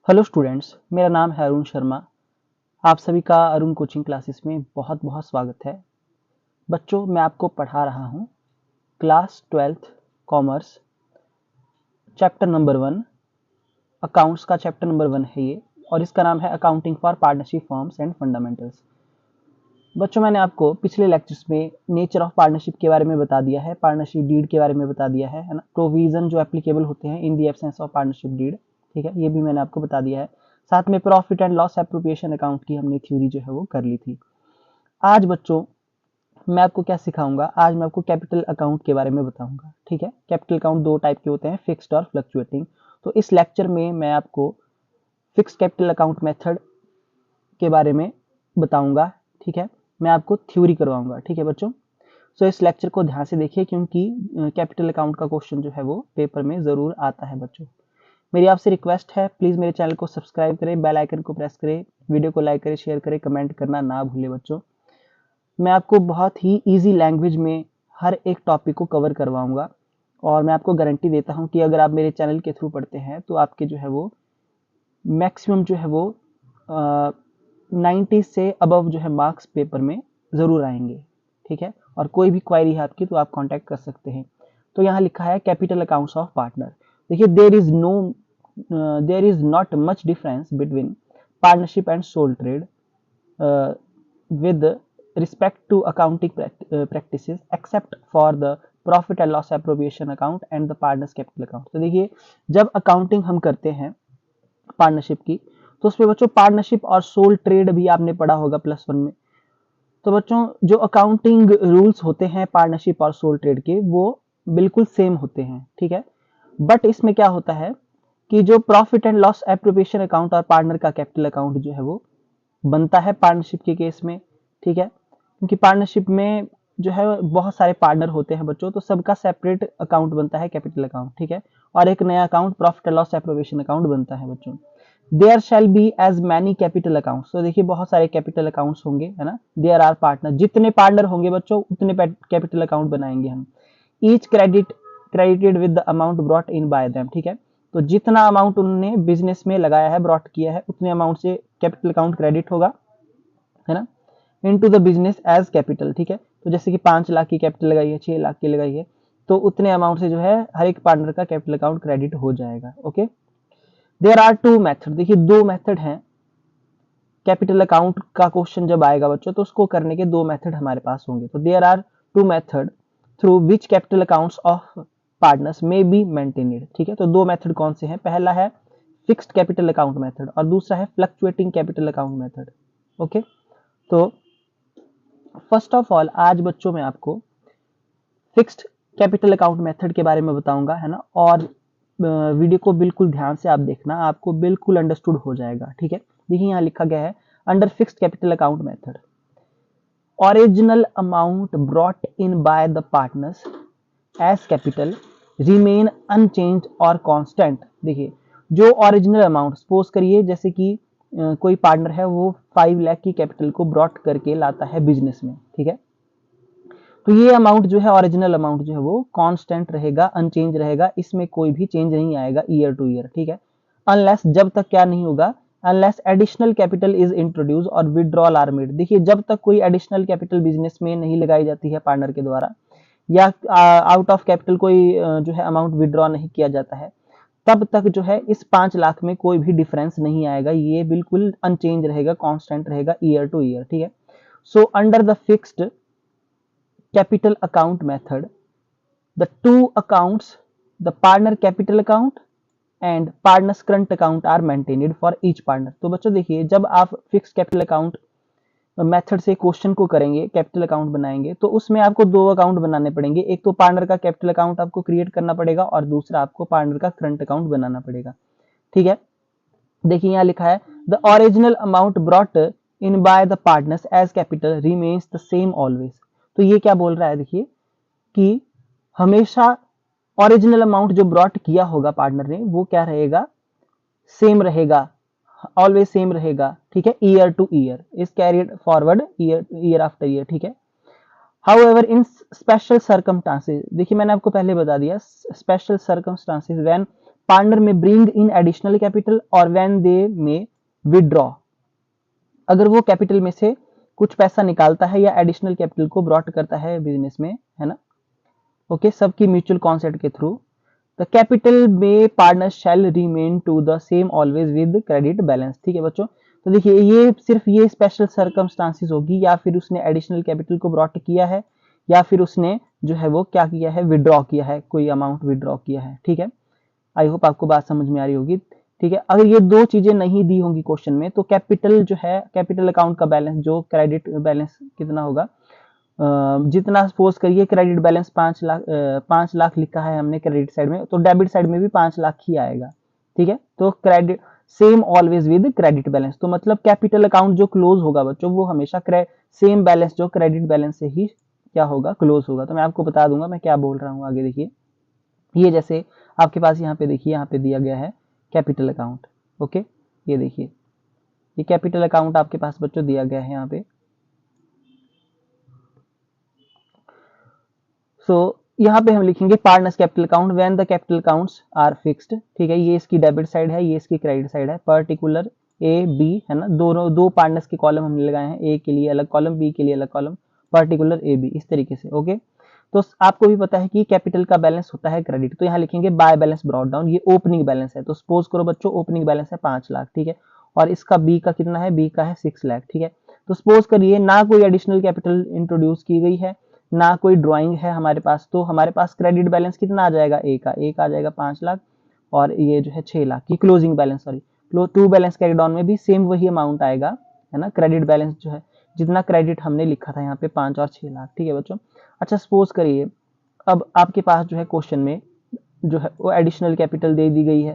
Hello students, मेरा नाम है अरुण शर्मा। आप सभी का अरुण कोचिंग क्लासेस में बहुत बहुत स्वागत है। बच्चों, मैं आपको पढ़ा रहा हूँ class 12th commerce chapter number 1। Accounts का चैप्टर नंबर 1 है ये, और इसका नाम है accounting for partnership firms and fundamentals. बच्चों, मैंने आपको पिछले लेक्चर्स में नेचर ऑफ पार्टनरशिप के बारे में बता दिया है, पार्टनरशिप डीड के बारे में बता दिया है ना, प्रोविजन जो एप्लीकेबल होते हैं in the absence of partnership deed. ठीक है, ये भी मैंने आपको बता दिया है। साथ में profit and loss appropriation account की हमने थ्योरी जो है वो कर ली थी। आज बच्चों मैं आपको क्या सिखाऊंगा, आज मैं आपको कैपिटल अकाउंट के बारे में बताऊंगा। ठीक है, कैपिटल अकाउंट दो टाइप के होते हैं, फिक्स्ड और फ्लक्चुएटिंग। तो इस लेक्चर में मैं आपको फिक्स्ड कैपिटल अकाउंट मेथड के बारे में बताऊंगा। ठीक है, मैं आपको थ्योरी करवाऊंगा। ठीक है बच्चों, सो इस लेक्चर को ध्यान से देखिए, क्योंकि कैपिटल अकाउंट का क्वेश्चन जो है वो पेपर में जरूर आता है। बच्चों, मेरी आपसे रिक्वेस्ट है, प्लीज मेरे चैनल को सब्सक्राइब करें, बेल आइकन को प्रेस करें, वीडियो को लाइक करें, शेयर करें, कमेंट करना ना भूलें। बच्चों, मैं आपको बहुत ही इजी लैंग्वेज में हर एक टॉपिक को कवर करवाऊंगा, और मैं आपको गारंटी देता हूं कि अगर आप मेरे चैनल के थ्रू पढ़ते हैं तो आपके जो है वो मैक्सिमम जो है वो 90 से अबव जो है मार्क्स पेपर में जरूर आएंगे। ठीक है, और कोई भी क्वायरी है आपकी तो आप कांटेक्ट कर सकते हैं। तो यहाँ लिखा है कैपिटल अकाउंट्स ऑफ पार्टनर। देखिए, there is not much difference between partnership and sole trade with respect to accounting practices except for the profit and loss appropriation account and the partners capital account। तो देखिए, जब accounting हम करते हैं partnership की, तो उसमें बच्चों पार्टनरशिप और सोल ट्रेड भी आपने पढ़ा होगा +1 में। तो बच्चों, जो अकाउंटिंग रूल्स होते हैं पार्टनरशिप और सोल ट्रेड के, वो बिल्कुल सेम होते हैं। ठीक है, बट इसमें क्या होता है कि जो profit and loss appropriation account और पार्टनर का कैपिटल अकाउंट जो है वो बनता है पार्टनरशिप के केस में। ठीक है, क्योंकि पार्टनरशिप में जो है बहुत सारे पार्टनर होते हैं बच्चों, तो सबका सेपरेट अकाउंट बनता है कैपिटल अकाउंट। ठीक है, और एक नया account profit and loss appropriation account बनता है बच्चों। There shall be as many capital accounts. तो देखिए, बहुत सारे कैपिटल अकाउंट्स होंगे, है ना। देयर आर पार्टनर, जितने पार्टनर होंगे बच्चों उतने कैपिटल अकाउंट बनाएंगे हम। Each credited with the amount brought in by them. ठीक है, तो जितना अमाउंट उन्होंने बिजनेस में लगाया है, ब्रॉट किया है, उतने अमाउंट से कैपिटल अकाउंट क्रेडिट होगा, है ना, into the business as capital. ठीक है, तो जैसे कि 5 लाख की कैपिटल लगाई है, 6 लाख की लगाई है, तो उतने अमाउंट से जो है हर एक पार्टनर का कैपिटल अकाउंट क्रेडिट हो जाएगा। Okay, there are 2 method. देखिए, 2 मेथड हैं। कैपिटल अकाउंट का क्वेश्चन जब आएगा बच्चों, तो उसको करने के 2 मेथड हमारे पास होंगे। तो there are 2 method through which capital accounts of partners may be maintained. ठीक है, तो 2 मेथड कौन से हैं? पहला है फिक्स्ड कैपिटल अकाउंट मेथड और दूसरा है fluctuating capital account method. Okay, तो फर्स्ट ऑफ ऑल आज बच्चों मैं आपको फिक्स्ड कैपिटल अकाउंट मेथड के बारे में बताऊंगा, है ना, और वीडियो को बिल्कुल ध्यान से आप देखना, आपको बिल्कुल अंडरस्टूड हो जाएगा। ठीक है, देखिए यहाँ लिखा गया है, under fixed capital account method original amount brought in by the partners as capital remain unchanged और कांस्टेंट। देखिए, जो ओरिजिनल अमाउंट, सपोज करिए जैसे कि कोई पार्टनर है, वो 5 लाख की कैपिटल को ब्रॉट करके लाता है बिजनेस में। ठीक है, तो ये अमाउंट जो है, ओरिजिनल अमाउंट जो है वो कांस्टेंट रहेगा, अनचेंज रहेगा, इसमें कोई भी चेंज नहीं आएगा ईयर टू ईयर। ठीक है, अनलेस, जब तक क्या नहीं होगा, unless additional capital is introduce और विड्रॉल आर मेड। देखिए, जब तक कोई एडिशनल कैपिटल बिजनेस में नहीं लगाई जाती है पार्टनर के द्वारा, या आउट ऑफ कैपिटल कोई जो है अमाउंट विड्रॉ नहीं किया जाता है, तब तक जो है इस 5 लाख में कोई भी डिफरेंस नहीं आएगा, ये बिल्कुल अनचेंज रहेगा, कांस्टेंट रहेगा ईयर टू ईयर। ठीक है, so under the fixed capital account method, the two accounts, the partner capital account and partners current account are maintained for each partner। तो बच्चों देखिए, जब आप फिक्स कैपिटल अकाउंट मेथड से question को करेंगे, कैपिटल अकाउंट बनाएंगे, तो उसमें आपको 2 अकाउंट बनाने पड़ेंगे। एक तो पार्टनर का कैपिटल अकाउंट आपको क्रिएट करना पड़ेगा, और दूसरा आपको पार्टनर का करंट अकाउंट बनाना पड़ेगा। ठीक है, देखिए यहाँ लिखा है, the original amount brought in by the partners as capital remains the same always. तो ये क्या बोल रहा है, देखिए कि हमेशा ओरिजिनल अमाउंट जो ब्रॉट किया होगा पार्टनर ने, वो क्या रहेगा, सेम रहेगा, ऑलवेज सेम रहेगा। ठीक है, year two year is carried forward year after year. ठीक है, हाउएवर इन स्पेशल सर्कमस्टांसेस, देखिए मैंने आपको पहले बता दिया, स्पेशल सर्कमस्टांसेस व्हेन पार्टनर में ब्रिंग इन एडिशनल कैपिटल और व्हेन दे में विड्रॉ, अगर वो कैपिटल में से कुछ पैसा निकालता है या एडिशनल कैपिटल को ब्रॉट करता है बिजनेस में, है ना, ओके, सबकी म्यूचुअल कॉन्सेंट के थ्रू, द कैपिटल में partner shall remain to the same always with credit balance. ठीक है बच्चों, तो देखिए ये सिर्फ ये स्पेशल सर्कमस्टांसिस होगी, या फिर उसने एडिशनल कैपिटल को ब्रॉट किया है, या फिर उसने जो है वो क्या किया है, विड्रॉ किया है, कोई अमाउंट विड्रॉ किया है। ठीक है, आई होप आपको बात समझ में आ रही होगी। ठीक है, अगर ये दो चीजें नहीं दी होंगी क्वेश्चन में, तो कैपिटल जो है, कैपिटल अकाउंट का बैलेंस, जो क्रेडिट बैलेंस कितना होगा, जितना सपोज करिए क्रेडिट बैलेंस 5 लाख लिखा है हमने क्रेडिट साइड में, तो डेबिट साइड में भी 5 लाख ही आएगा। ठीक है, तो credit same always with credit balance, तो मतलब कैपिटल अकाउंट जो क्लोज होगा बच्चों, वो हमेशा सेम बैलेंस जो क्रेडिट बैलेंस से ही क्या होगा, क्लोज होगा। तो मैं आपको बता दूंगा मैं क्या बोल रहा हूँ आगे। देखिए ये जैसे आपके पास यहाँ पे देखिए, यहाँ पे दिया गया है कैपिटल अकाउंट। ओके, ये देखिए ये कैपिटल अकाउंट आपके पास बच्चों दिया गया है यहाँ पे। सो यहाँ पे हम लिखेंगे partners capital account when the capital accounts are fixed. ठीक है, ये इसकी डेबिट साइड है, ये इसकी क्रेडिट साइड है। पर्टिकुलर ए बी, है ना, दोनों दो पार्टनर्स के कॉलम हमने लगाए हैं, ए के लिए अलग कॉलम, बी के लिए अलग कॉलम, पर्टिकुलर ए बी, इस तरीके से। ओके, तो आपको भी पता है कि कैपिटल का बैलेंस होता है क्रेडिट, तो यहाँ लिखेंगे बाय बैलेंस ब्रॉट डाउन, ये ओपनिंग बैलेंस है। तो सपोज करो बच्चों ओपनिंग बैलेंस है 5 लाख। ठीक है, और इसका बी का कितना है, बी का है 6 लाख। ठीक है, तो सपोज करिए ना कोई एडिशनल कैपिटल इंट्रोड्यूस की गई है, ना कोई ड्राइंग है हमारे पास, तो हमारे पास क्रेडिट बैलेंस कितना आ जाएगा, ए का आ जाएगा 5 लाख, और ये जो है 6 लाख की closing balance, sorry to balance carry down में भी सेम वही अमाउंट आएगा, है ना, क्रेडिट बैलेंस जो है जितना क्रेडिट हमने लिखा था यहाँ पे 5 और 6 लाख। ठीक है बच्चों, अच्छा सपोज करिए अब आपके पास जो है क्वेश्चन में जो है वो एडिशनल कैपिटल दे दी गई है।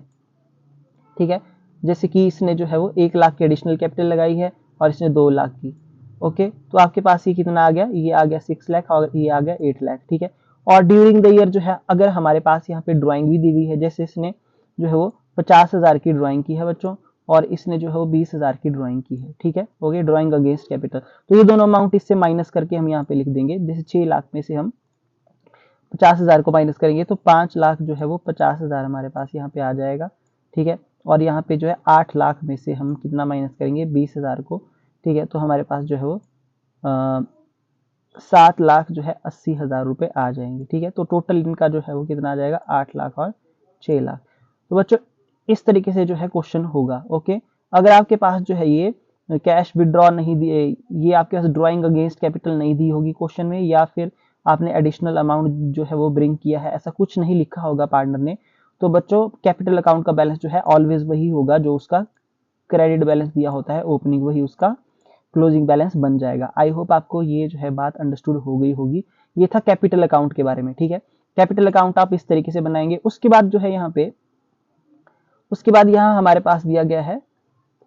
ठीक है, जैसे कि इसने जो है वो 1 लाख की एडिशनल कैपिटल लगाई है और इसने 2 लाख की। ओके, तो आपके पास ये कितना आ गया, ये आ गया 6 लाख और ये आ गया 8 लाख। ठीक है, और ड्यूरिंग द ईयर जो है अगर हमारे पास यहाँ पे ड्राइंग भी दी गई है, जैसे इसने जो है वो 50,000 की ड्राइंग की है बच्चों, और इसने जो है वो 20,000 की ड्राइंग की है। ठीक है, ओके, ड्राइंग अगेंस्ट कैपिटल, तो ये दोनों अमाउंट इससे माइनस करके हम यहाँ पे लिख देंगे। जैसे 6 लाख में से हम 50,000 को माइनस करेंगे तो 5 लाख जो है वो 50,000 हमारे पास यहाँ पे आ जाएगा। ठीक है, और यहाँ पे जो है 8 लाख में से हम कितना माइनस करेंगे, 20,000 को। ठीक है, तो हमारे पास जो है वो 7 लाख जो है 80,000 रुपए आ जाएंगे। ठीक है, तो टोटल इनका जो है वो कितना आ जाएगा, 8 लाख और 6 लाख। तो बच्चों इस तरीके से जो है क्वेश्चन होगा। ओके, अगर आपके पास जो है ये कैश विड्रॉ नहीं दिए, ये आपके पास ड्राइंग अगेंस्ट कैपिटल नहीं दी होगी क्वेश्चन में, या फिर आपने एडिशनल अमाउंट जो है वो ब्रिंग किया है, ऐसा कुछ नहीं लिखा होगा पार्टनर ने, तो बच्चों कैपिटल अकाउंट का बैलेंस जो है ऑलवेज वही होगा जो उसका क्रेडिट बैलेंस दिया होता है ओपनिंग, वही उसका क्लोजिंग बैलेंस बन जाएगा। आई होप आपको ये जो है बात अंडरस्टूड हो गई होगी। ये था कैपिटल अकाउंट के बारे में। ठीक है, कैपिटल अकाउंट आप इस तरीके से बनाएंगे। उसके बाद जो है यहाँ पे, उसके बाद यहाँ हमारे पास दिया गया है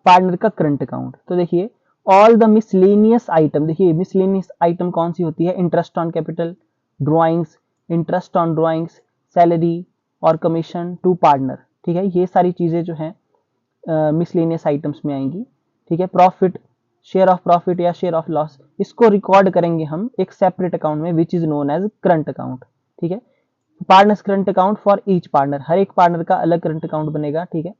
पार्टनर का करंट अकाउंट। तो देखिए ऑल द मिसलेनियस आइटम, देखिए मिसलेनियस आइटम कौन सी होती है, interest on capital, drawings, interest on drawings, salary और कमीशन टू पार्टनर। ठीक है, ये सारी चीजें जो है मिसलेनियस आइटम्स में आएंगी। ठीक है, प्रॉफिट, शेयर ऑफ प्रॉफिट या शेयर ऑफ लॉस, इसको रिकॉर्ड करेंगे हम एक सेपरेट अकाउंट में which is known as current account. ठीक है, partners current account for each partner, हर एक पार्टनर का अलग करंट अकाउंट बनेगा। ठीक है,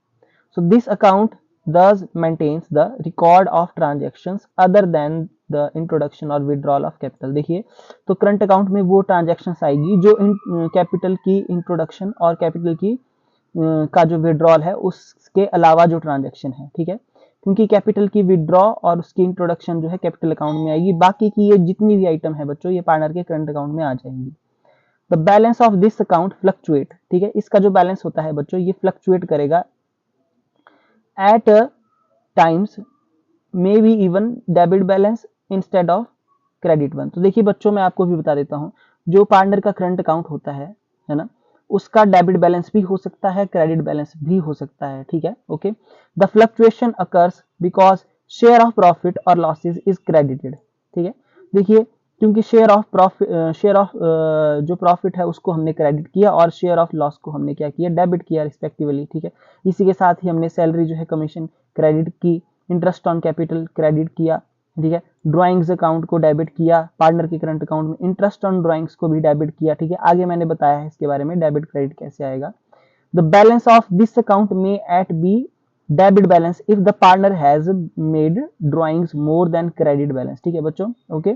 so this account thus maintains the record of transactions other than the introduction or withdrawal of capital। देखिए तो करंट अकाउंट में वो ट्रांजेक्शन्स आएगी जो कैपिटल की इंट्रोडक्शन और कैपिटल की का जो विड्रॉल है उसके अलावा जो ट्रांजेक्शन है। ठीक है, क्योंकि कैपिटल की विड्रॉ और उसकी इंट्रोडक्शन जो है कैपिटल अकाउंट में आएगी, बाकी की ये जितनी भी आइटम है बच्चों ये पार्टनर के करंट अकाउंट में आ जाएंगी। The balance of this account fluctuate, ठीक है, इसका जो बैलेंस होता है बच्चों ये फ्लक्चुएट करेगा at times may be even debit balance instead of credit one। तो देखिए बच्चों मैं आपको भी बता देता हूं, जो पार्टनर का करंट अकाउंट होता है ना, उसका डेबिट बैलेंस भी हो सकता है, क्रेडिट बैलेंस भी हो सकता है। ठीक है, okay, the fluctuation occurs because share of profit और लॉसेज इज क्रेडिटेड। ठीक है, देखिए क्योंकि शेयर ऑफ जो प्रॉफिट है उसको हमने क्रेडिट किया और शेयर ऑफ लॉस को हमने क्या किया, डेबिट किया रिस्पेक्टिवली। ठीक है, इसी के साथ ही हमने सैलरी जो है कमीशन क्रेडिट की, इंटरेस्ट ऑन कैपिटल क्रेडिट किया। ठीक है, ड्राइंग्स अकाउंट को डेबिट किया पार्टनर के करंट अकाउंट में, इंटरेस्ट ऑन ड्राइंग्स को भी डेबिट किया। ठीक है, आगे मैंने बताया है इसके बारे में डेबिट क्रेडिट कैसे आएगा। The balance of this account may at be debit balance if the partner has made drawings more than credit balance. ठीक है बच्चों, ओके।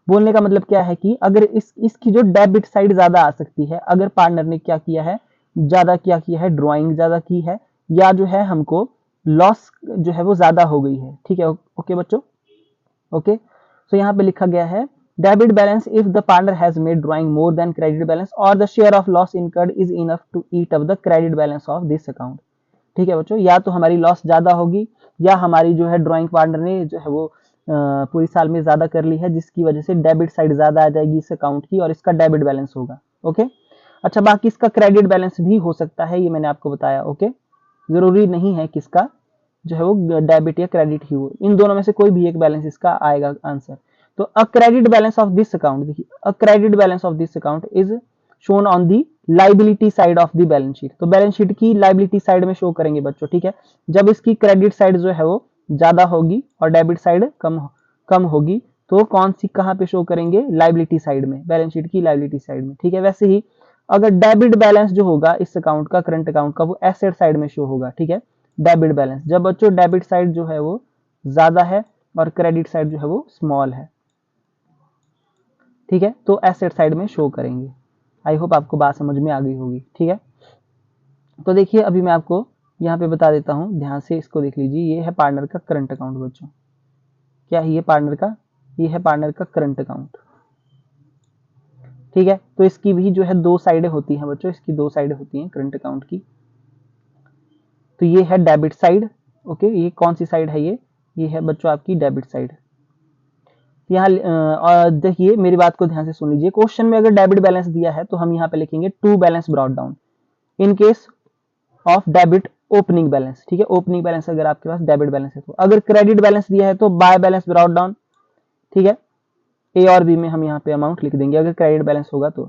बोलने का मतलब क्या है कि अगर इसकी जो डेबिट साइड ज्यादा आ सकती है, अगर पार्टनर ने क्या किया है, ज्यादा क्या किया है, ड्रॉइंग ज्यादा की है, या जो है हमको लॉस जो है वो ज्यादा हो गई है। ठीक है, ओके बच्चों, ओके। सो यहाँ पे लिखा गया है debit balance if the partner has made drawing more than credit balance और the share of loss incurred is enough to eat up the credit balance of this account. ठीक है बच्चों, या तो हमारी लॉस ज्यादा होगी, या हमारी जो है ड्रॉइंग पार्टनर ने जो है वो पूरी साल में ज्यादा कर ली है, जिसकी वजह से डेबिट साइड ज्यादा आ जाएगी इस अकाउंट की और इसका डेबिट बैलेंस होगा। ओके, अच्छा बाकी इसका क्रेडिट बैलेंस भी हो सकता है, ये मैंने आपको बताया। ओके, जरूरी नहीं है किसका जो है वो डेबिट या क्रेडिट ही हो, इन दोनों में से कोई भी एक बैलेंस इसका आएगा आंसर। तो a credit balance of this account, देखिए a credit balance of this account is shown on the liability side of the balance sheet. तो बैलेंस शीट की लाइबिलिटी साइड में शो करेंगे बच्चों। ठीक है, जब इसकी क्रेडिट साइड जो है वो ज्यादा होगी और डेबिट साइड कम होगी, तो कौन सी कहां पे शो करेंगे, लाइबिलिटी साइड में, बैलेंस शीट की लाइबिलिटी साइड में। ठीक है, वैसे ही अगर डेबिट बैलेंस जो होगा इस अकाउंट का, करंट अकाउंट का, वो एसेट साइड में शो होगा। ठीक है, डेबिट बैलेंस, जब बच्चों डेबिट साइड जो है वो ज्यादा है और क्रेडिट साइड जो है वो स्मॉल है। ठीक है, तो एसेट साइड में शो करेंगे। आई होप आपको बात समझ में आ गई होगी। ठीक है, तो देखिए अभी मैं आपको यहाँ पे बता देता हूँ, ध्यान से इसको देख लीजिए। ये है पार्टनर का करंट अकाउंट बच्चों। क्या है ये पार्टनर का, ये है पार्टनर का करंट अकाउंट। ठीक है, तो इसकी भी जो है दो साइडें होती हैं बच्चों, इसकी दो साइडें होती हैं करंट अकाउंट की। तो ये है डेबिट साइड। ओके, ये कौन सी साइड है, ये है बच्चों आपकी डेबिट साइड। यहाँ देखिए मेरी बात को ध्यान से सुन लीजिए। क्वेश्चन में अगर डेबिट बैलेंस दिया है तो हम यहाँ पे लिखेंगे to balance brought down in case of debit opening balance. ठीक है, ओपनिंग बैलेंस अगर आपके पास डेबिट बैलेंस है तो। अगर क्रेडिट बैलेंस दिया है तो बाय बैलेंस ब्रॉट डाउन। ठीक है, ए और बी में हम यहाँ पे अमाउंट लिख देंगे अगर क्रेडिट बैलेंस होगा तो।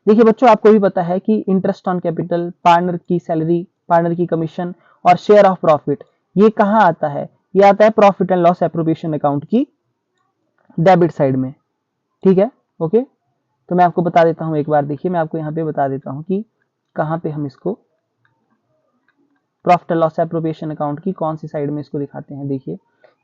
देखिए बच्चों, आपको भी पता है कि इंटरेस्ट ऑन कैपिटल, पार्टनर की सैलरी, पार्टनर की कमीशन और शेयर ऑफ प्रॉफिट, ये कहाँ आता है, ये आता है profit and loss appropriation account की डेबिट साइड में। ठीक है, ओके। तो मैं आपको बता देता हूं एक बार, देखिए मैं आपको यहाँ पे बता देता हूं कि कहाँ पे हम इसको profit and loss appropriation account की कौन सी साइड में इसको दिखाते हैं। देखिए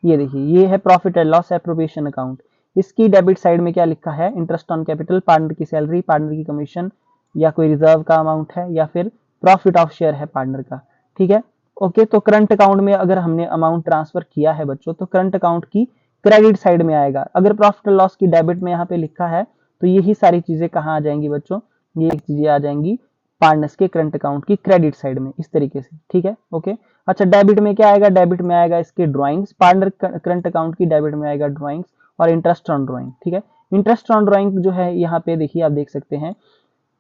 ये देखिए, ये है profit and loss appropriation account. इसकी डेबिट साइड में क्या लिखा है, इंटरेस्ट ऑन कैपिटल, पार्टनर की सैलरी, पार्टनर की कमीशन, या कोई रिजर्व का अमाउंट है, या फिर प्रॉफिट ऑफ शेयर है पार्टनर का। ठीक है, ओके। तो करंट अकाउंट में अगर हमने अमाउंट ट्रांसफर किया है बच्चों, तो करंट अकाउंट की क्रेडिट साइड में आएगा। अगर प्रॉफिट एंड लॉस की डेबिट में यहाँ पे लिखा है तो यही सारी चीजें कहाँ आ जाएंगी बच्चों, ये चीजें आ जाएंगी पार्टनर्स के करंट अकाउंट की क्रेडिट साइड में, इस तरीके से। ठीक है, ओके। अच्छा डेबिट में क्या आएगा, डेबिट में आएगा इसके ड्राइंग्स, पार्टनर करंट अकाउंट की डेबिट में आएगा ड्राइंग्स और इंटरेस्ट ऑन ड्राइंग। ठीक है, इंटरेस्ट ऑन ड्राइंग जो है यहाँ पे देखिए आप देख सकते हैं,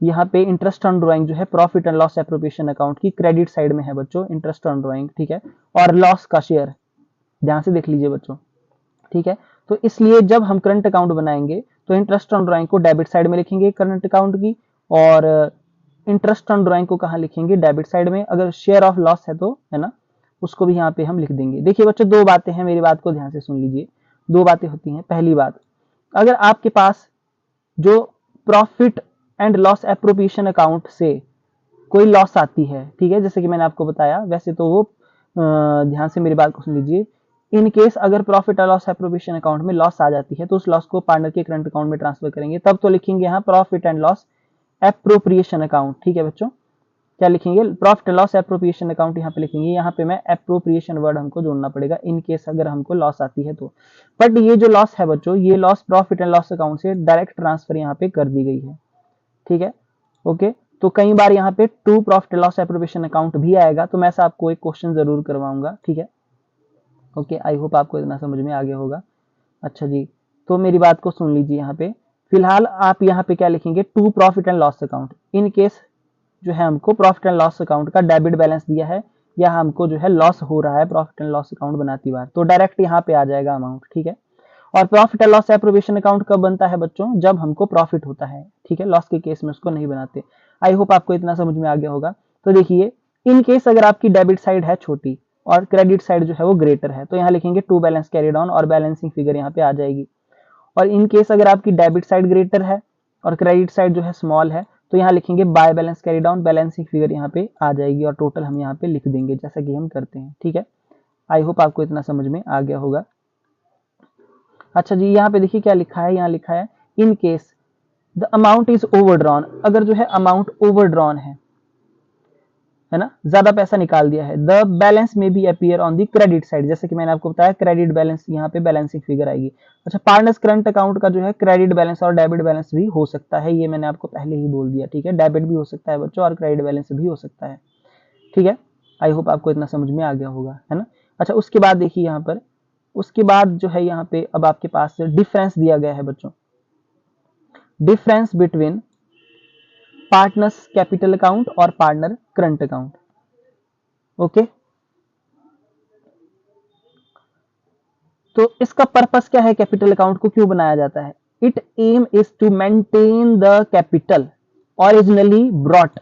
यहाँ पे इंटरेस्ट ऑन ड्राइंग जो है profit and loss appropriation account की क्रेडिट साइड में है बच्चों, इंटरेस्ट ऑन ड्राइंग। ठीक है, और लॉस का शेयर ध्यान से देख लीजिए बच्चों। ठीक है, तो इसलिए जब हम करंट अकाउंट बनाएंगे तो इंटरेस्ट ऑन ड्राइंग को डेबिट साइड में लिखेंगे करंट अकाउंट की, और इंटरेस्ट ऑन ड्राइंग को कहाँ लिखेंगे, डेबिट साइड में। अगर शेयर ऑफ लॉस है तो, है ना, उसको भी यहाँ पे हम लिख देंगे। देखिए बच्चों दो बातें हैं, मेरी बात को ध्यान से सुन लीजिए। दो बातें होती हैं। पहली बात, अगर आपके पास जो profit and loss appropriation account से कोई लॉस आती है, ठीक है, जैसे कि मैंने आपको बताया, वैसे तो वो ध्यान से मेरी बात को सुन लीजिए। इन केस अगर profit and loss appropriation account में लॉस आ जाती है तो उस लॉस को पार्टनर के करंट अकाउंट में ट्रांसफर करेंगे, तब तो लिखेंगे यहाँ profit and loss appropriation account. ठीक है बच्चों, क्या लिखेंगे, profit and loss appropriation account यहाँ पे लिखेंगे। यहाँ पे मैं एप्रोप्रिएशन वर्ड हमको जोड़ना पड़ेगा इन केस अगर हमको लॉस आती है तो। बट ये जो लॉस है बच्चों, ये loss profit and loss account से डायरेक्ट ट्रांसफर यहाँ पे कर दी गई है। ठीक है, ओके। तो कई बार यहाँ पे to profit and loss appropriation account भी आएगा, तो मैं आपको एक क्वेश्चन जरूर करवाऊंगा। ठीक है, ओके। आई होप आपको इतना समझ में आ गया होगा। अच्छा जी, तो मेरी बात को सुन लीजिए। यहाँ पे फिलहाल आप यहाँ पे क्या लिखेंगे, to profit and loss account. In case जो है हमको प्रॉफिट एंड लॉस अकाउंट का डेबिट बैलेंस दिया है, या हमको जो है लॉस हो रहा है प्रॉफिट एंड लॉस अकाउंट बनाती बार, तो डायरेक्ट यहाँ पे आ जाएगा अमाउंट। ठीक है, और profit and loss appropriation account कब बनता है बच्चों, जब हमको प्रॉफिट होता है। ठीक है, लॉस के केस में उसको नहीं बनाते। आई होप आपको इतना समझ में आ गया होगा। तो देखिए, इन केस अगर आपकी डेबिट साइड है छोटी और क्रेडिट साइड जो है वो ग्रेटर है, तो यहाँ लिखेंगे टू बैलेंस कैरिड ऑन, और बैलेंसिंग फिगर यहाँ पे आ जाएगी। और इन केस अगर आपकी डेबिट साइड ग्रेटर है और क्रेडिट साइड जो है स्मॉल है, तो यहाँ लिखेंगे by balance carry down, balancing figure यहाँ पे आ जाएगी और टोटल हम यहाँ पे लिख देंगे जैसा कि हम करते हैं। ठीक है, आई होप आपको इतना समझ में आ गया होगा। अच्छा जी, यहाँ पे देखिए क्या लिखा है, यहाँ लिखा है in case the amount is overdrawn, अगर जो है अमाउंट ओवरड्रॉन है ना, ज्यादा पैसा निकाल दिया है, the balance may be appear on the credit side, जैसे कि मैंने आपको बताया क्रेडिट बैलेंस यहाँ पे बैलेंसिंग फिगर आएगी। अच्छा, पार्टनर्स करंट अकाउंट का जो है क्रेडिट बैलेंस और डेबिट बैलेंस भी हो सकता है, ये मैंने आपको पहले ही बोल दिया। ठीक है, डेबिट भी हो सकता है बच्चों और क्रेडिट बैलेंस भी हो सकता है। ठीक है, आई होप आपको इतना समझ में आ गया होगा, है ना। अच्छा, उसके बाद देखिए यहाँ पर, उसके बाद जो है यहाँ पे अब आपके पास डिफरेंस दिया गया है बच्चों, difference between partners capital account और पार्टनर करंट अकाउंट। ओके, तो इसका पर्पस क्या है, कैपिटल अकाउंट को क्यों बनाया जाता है? It aim is to maintain the capital originally brought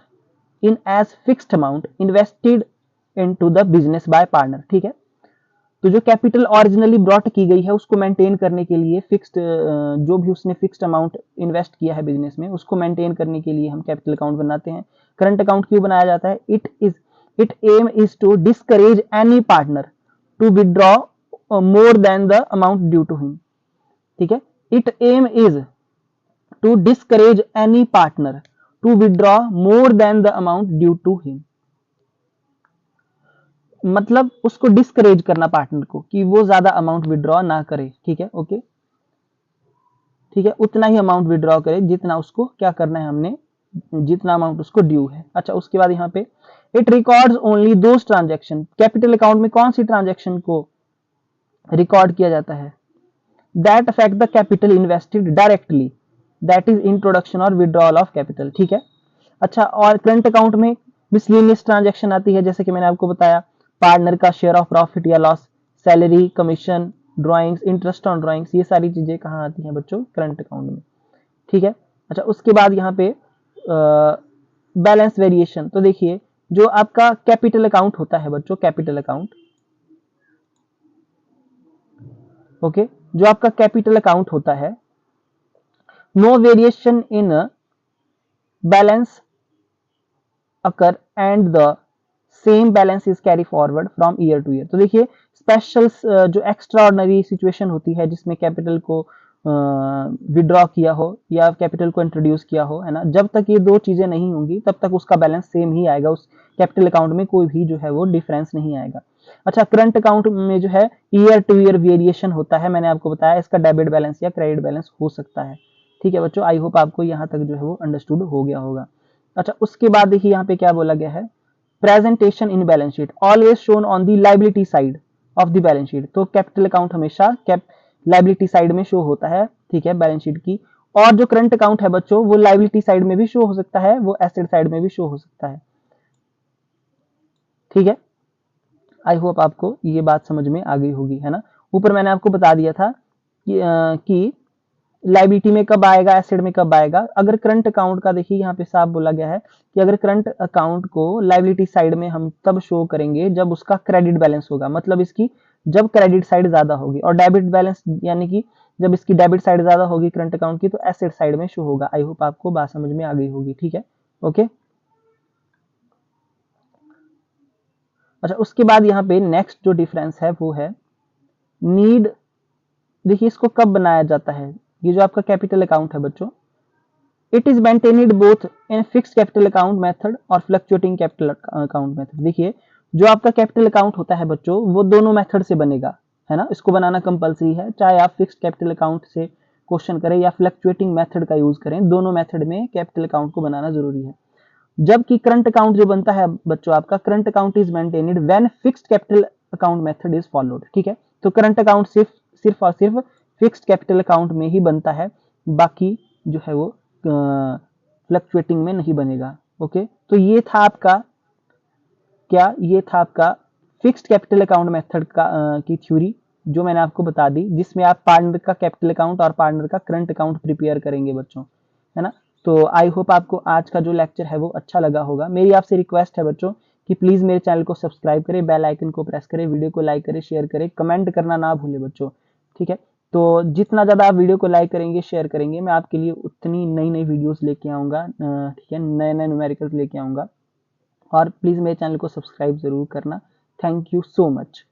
in as fixed amount invested into the business by partner. ठीक है, तो जो कैपिटल ओरिजिनली ब्रॉट की गई है उसको मेंटेन करने के लिए, फिक्स्ड जो भी उसने फिक्स्ड अमाउंट इन्वेस्ट किया है बिजनेस में उसको मेंटेन करने के लिए हम कैपिटल अकाउंट बनाते हैं। करंट अकाउंट क्यों बनाया जाता है? It aim is to discourage any partner to withdraw more than the amount due to him. ठीक है, it aim is to discourage any partner to withdraw more than the amount due to him, मतलब उसको discourage करना partner को कि वो ज्यादा amount withdraw ना करे। ठीक है, ओके, ठीक है, उतना ही अमाउंट विड्रॉ करे जितना उसको क्या करना है, हमने जितना अमाउंट उसको ड्यू है। अच्छा, उसके बाद यहाँ पे it records only those transaction, capital account में कौन सी ट्रांजैक्शन को रिकॉर्ड किया जाता है? That affect the capital invested directly, that is introduction और विड्रॉल ऑफ कैपिटल। ठीक है, अच्छा, और करंट अकाउंट में मिसलेनियस ट्रांजैक्शन आती है, जैसे कि मैंने आपको बताया पार्टनर का शेयर ऑफ प्रॉफिट या loss, salary, commission, drawings, interest on drawings, ये सारी चीजें कहाँ आती हैं बच्चों? करंट अकाउंट में। ठीक है, अच्छा, उसके बाद यहाँ पे बैलेंस वेरिएशन, तो देखिए जो आपका कैपिटल अकाउंट होता है बच्चों, कैपिटल अकाउंट, ओके, जो आपका कैपिटल अकाउंट होता है, no variation in balance occur and the same balance is carry forward from year to year। तो देखिए स्पेशल जो एक्स्ट्राऑर्डिनरी सिचुएशन होती है जिसमें कैपिटल को विड्रॉ किया हो या कैपिटल को इंट्रोड्यूस किया हो, है ना, जब तक ये दो चीजें नहीं होंगी तब तक उसका बैलेंस सेम ही आएगा, उस कैपिटल अकाउंट में कोई भी जो है वो डिफरेंस नहीं आएगा। अच्छा, करंट अकाउंट में जो है ईयर टू ईयर वेरिएशन होता है, मैंने आपको बताया इसका डेबिट बैलेंस या क्रेडिट बैलेंस हो सकता है। ठीक है बच्चों, आई होप आपको यहाँ तक जो है वो अंडरस्टूड हो गया होगा। अच्छा, उसके बाद देखिए यहाँ पे क्या बोला गया है, presentation in balance sheet always shown on the liability side of the balance sheet. तो कैपिटल अकाउंट हमेशा लाइबिलिटी साइड में शो होता है, ठीक है, बैलेंस शीट की, और जो करंट अकाउंट है बच्चों वो लाइबिलिटी साइड में भी शो हो सकता है, वो एसेट साइड में भी शो हो सकता है। ठीक है, आई होप आपको ये बात समझ में आ गई होगी, है ना। ऊपर मैंने आपको बता दिया था कि लाइबिलिटी में कब आएगा, एसेट में कब आएगा। अगर करंट अकाउंट का देखिए यहाँ पे साफ बोला गया है कि अगर करंट अकाउंट को लाइबिलिटी साइड में हम तब शो करेंगे जब उसका क्रेडिट बैलेंस होगा, मतलब इसकी जब क्रेडिट साइड ज्यादा होगी, और डेबिट बैलेंस यानी कि जब इसकी डेबिट साइड ज्यादा होगी करंट अकाउंट की तो एसेट साइड में शो होगा। आई होप आपको बात समझ में आ गई होगी। ठीक है, ओके। अच्छा, उसके बाद यहाँ पे नेक्स्ट जो डिफरेंस है वो है नीड। देखिए इसको कब बनाया जाता है, ये जो आपका कैपिटल अकाउंट है बच्चों, it is maintained both in fixed capital account method और फ्लक्चुएटिंग कैपिटल अकाउंट मेथड। देखिए जो आपका कैपिटल अकाउंट होता है बच्चों वो दोनों मेथड से बनेगा, है ना, इसको बनाना कंपलसरी है, चाहे आप फिक्स्ड कैपिटल अकाउंट से क्वेश्चन करें या फ्लक्चुएटिंग मेथड का यूज करें, दोनों मेथड में कैपिटल अकाउंट को बनाना जरूरी है। जबकि करंट अकाउंट जो बनता है बच्चों, आपका current account is maintained when fixed capital account method is followed. ठीक है, तो करंट अकाउंट सिर्फ और सिर्फ फिक्स्ड कैपिटल अकाउंट में ही बनता है, बाकी जो है वो फ्लक्चुएटिंग में नहीं बनेगा। ओके, तो ये था आपका क्या, ये था आपका फिक्स्ड कैपिटल अकाउंट मेथड का की थ्योरी जो मैंने आपको बता दी, जिसमें आप पार्टनर का कैपिटल अकाउंट और पार्टनर का करंट अकाउंट प्रिपेयर करेंगे बच्चों, है ना। तो आई होप आपको आज का जो लेक्चर है वो अच्छा लगा होगा। मेरी आपसे रिक्वेस्ट है बच्चों कि प्लीज मेरे चैनल को सब्सक्राइब करें, बेल आइकन को प्रेस करें, वीडियो को लाइक करें, शेयर करें, कमेंट करना ना भूलें बच्चों। ठीक है, तो जितना ज़्यादा आप वीडियो को लाइक करेंगे, शेयर करेंगे, मैं आपके लिए उतनी नई नई वीडियोस लेके आऊँगा, ठीक है, नए नए न्यूमेरिकल्स लेके आऊँगा। और प्लीज़ मेरे चैनल को सब्सक्राइब ज़रूर करना। Thank you so much.